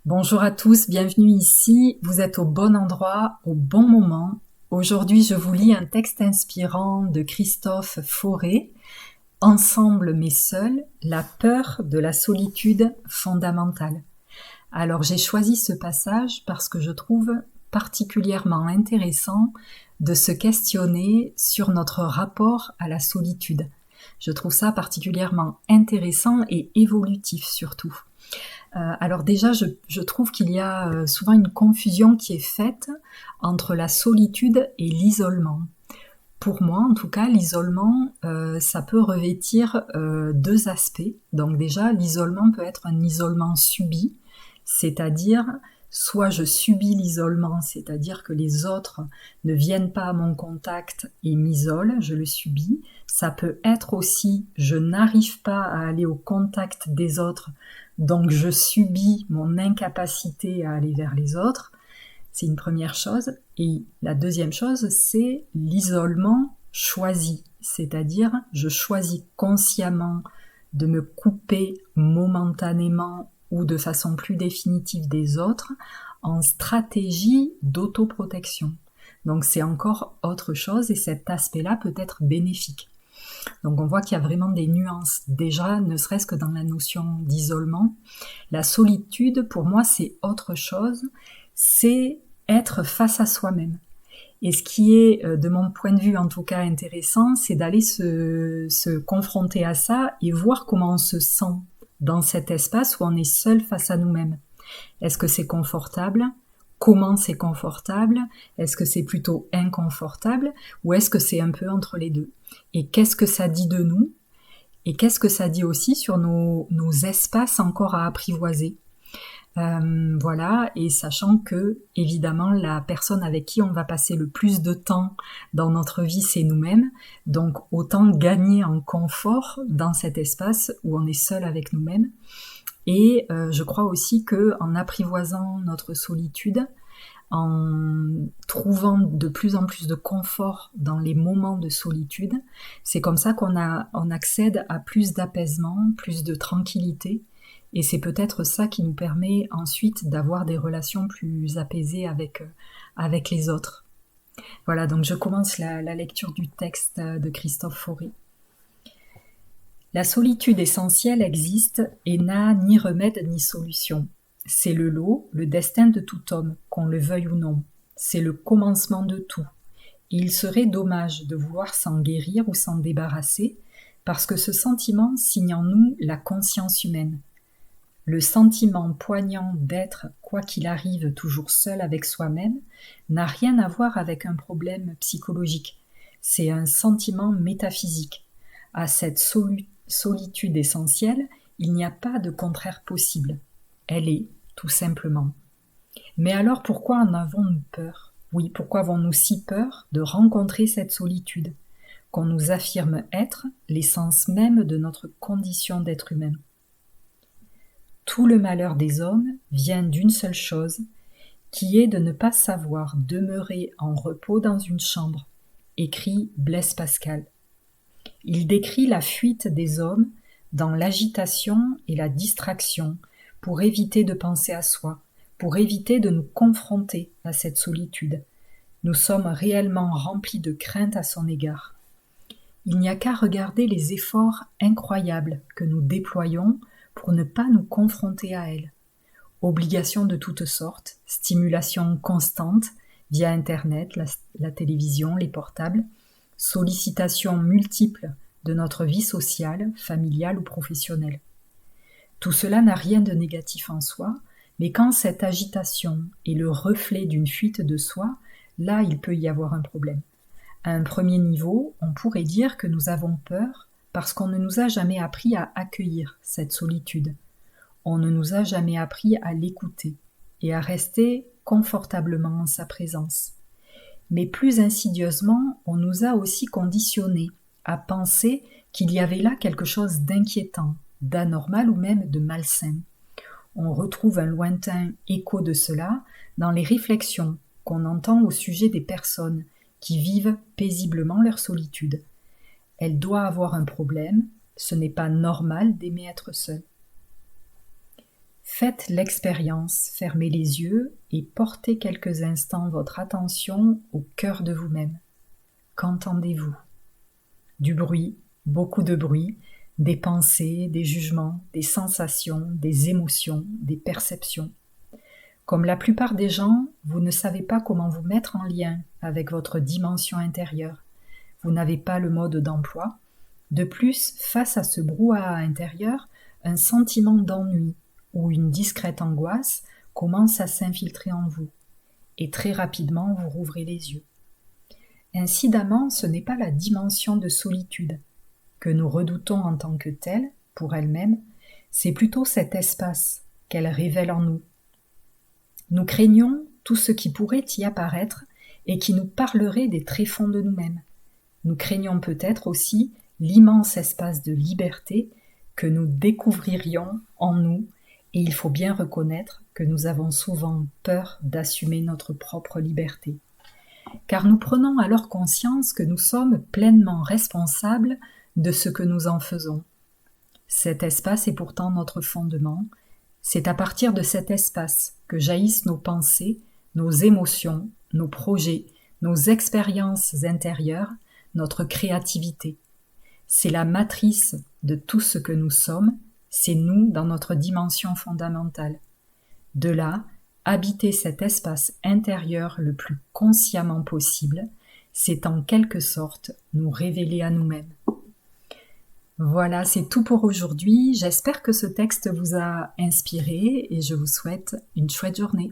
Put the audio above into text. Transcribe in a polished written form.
Bonjour à tous, bienvenue ici. Vous êtes au bon endroit, au bon moment. Aujourd'hui, je vous lis un texte inspirant de Christophe Fauré. Ensemble mais seul, la peur de la solitude fondamentale. Alors j'ai choisi ce passage parce que je trouve particulièrement intéressant de se questionner sur notre rapport à la solitude. Je trouve ça particulièrement intéressant et évolutif surtout. Alors déjà, je trouve qu'il y a souvent une confusion qui est faite entre la solitude et l'isolement. Pour moi, en tout cas, l'isolement, ça peut revêtir deux aspects. Donc déjà, l'isolement peut être un isolement subi, c'est-à-dire soit je subis l'isolement, c'est-à-dire que les autres ne viennent pas à mon contact et m'isolent, je le subis. Ça peut être aussi je n'arrive pas à aller au contact des autres, donc je subis mon incapacité à aller vers les autres. C'est une première chose. Et la deuxième chose, c'est l'isolement choisi. C'est-à-dire, je choisis consciemment de me couper momentanément ou de façon plus définitive des autres en stratégie d'autoprotection. Donc c'est encore autre chose et cet aspect-là peut être bénéfique. Donc on voit qu'il y a vraiment des nuances. Déjà, ne serait-ce que dans la notion d'isolement, la solitude, pour moi, c'est autre chose. C'est être face à soi-même. Et ce qui est, de mon point de vue en tout cas intéressant, c'est d'aller se confronter à ça et voir comment on se sent dans cet espace où on est seul face à nous-mêmes. Est-ce que c'est confortable ? Comment c'est confortable ? Est-ce que c'est plutôt inconfortable ? Ou est-ce que c'est un peu entre les deux ? Et qu'est-ce que ça dit de nous ? Et qu'est-ce que ça dit aussi sur nos espaces encore à apprivoiser ? Voilà, et sachant que, évidemment, la personne avec qui on va passer le plus de temps dans notre vie, c'est nous-mêmes, donc autant gagner en confort dans cet espace où on est seul avec nous-mêmes. Et je crois aussi que en apprivoisant notre solitude, en trouvant de plus en plus de confort dans les moments de solitude, c'est comme ça qu'on accède à plus d'apaisement, plus de tranquillité, et c'est peut-être ça qui nous permet ensuite d'avoir des relations plus apaisées avec les autres. Voilà, donc je commence la lecture du texte de Christophe Fauré. La solitude essentielle existe et n'a ni remède ni solution. C'est le lot, le destin de tout homme, qu'on le veuille ou non. C'est le commencement de tout. Et il serait dommage de vouloir s'en guérir ou s'en débarrasser, parce que ce sentiment signe en nous la conscience humaine. Le sentiment poignant d'être, quoi qu'il arrive, toujours seul avec soi-même, n'a rien à voir avec un problème psychologique. C'est un sentiment métaphysique. À cette solitude essentielle, il n'y a pas de contraire possible. Elle est, tout simplement. Mais alors pourquoi en avons-nous peur ? Oui, pourquoi avons-nous si peur de rencontrer cette solitude, qu'on nous affirme être l'essence même de notre condition d'être humain ? Tout le malheur des hommes vient d'une seule chose, qui est de ne pas savoir demeurer en repos dans une chambre, écrit Blaise Pascal. Il décrit la fuite des hommes dans l'agitation et la distraction pour éviter de penser à soi, pour éviter de nous confronter à cette solitude. Nous sommes réellement remplis de crainte à son égard. Il n'y a qu'à regarder les efforts incroyables que nous déployons pour ne pas nous confronter à elle. Obligations de toutes sortes, stimulation constante via Internet, la télévision, les portables, sollicitations multiples de notre vie sociale, familiale ou professionnelle. Tout cela n'a rien de négatif en soi, mais quand cette agitation est le reflet d'une fuite de soi, là il peut y avoir un problème. À un premier niveau, on pourrait dire que nous avons peur parce qu'on ne nous a jamais appris à accueillir cette solitude. On ne nous a jamais appris à l'écouter et à rester confortablement en sa présence. Mais plus insidieusement, on nous a aussi conditionnés à penser qu'il y avait là quelque chose d'inquiétant, d'anormal ou même de malsain. On retrouve un lointain écho de cela dans les réflexions qu'on entend au sujet des personnes qui vivent paisiblement leur solitude. Elle doit avoir un problème, ce n'est pas normal d'aimer être seul. Faites l'expérience, fermez les yeux et portez quelques instants votre attention au cœur de vous-même. Qu'entendez-vous? Du bruit, beaucoup de bruit, des pensées, des jugements, des sensations, des émotions, des perceptions. Comme la plupart des gens, vous ne savez pas comment vous mettre en lien avec votre dimension intérieure. Vous n'avez pas le mode d'emploi. De plus, face à ce brouhaha intérieur, un sentiment d'ennui ou une discrète angoisse commence à s'infiltrer en vous. Et très rapidement, vous rouvrez les yeux. Incidemment, ce n'est pas la dimension de solitude que nous redoutons en tant que telle, pour elle-même, c'est plutôt cet espace qu'elle révèle en nous. Nous craignons tout ce qui pourrait y apparaître et qui nous parlerait des tréfonds de nous-mêmes. Nous craignons peut-être aussi l'immense espace de liberté que nous découvririons en nous, et il faut bien reconnaître que nous avons souvent peur d'assumer notre propre liberté. Car nous prenons alors conscience que nous sommes pleinement responsables de ce que nous en faisons. Cet espace est pourtant notre fondement. C'est à partir de cet espace que jaillissent nos pensées, nos émotions, nos projets, nos expériences intérieures, notre créativité. C'est la matrice de tout ce que nous sommes, c'est nous dans notre dimension fondamentale. De là, habiter cet espace intérieur le plus consciemment possible, c'est en quelque sorte nous révéler à nous-mêmes. Voilà, c'est tout pour aujourd'hui. J'espère que ce texte vous a inspiré et je vous souhaite une chouette journée.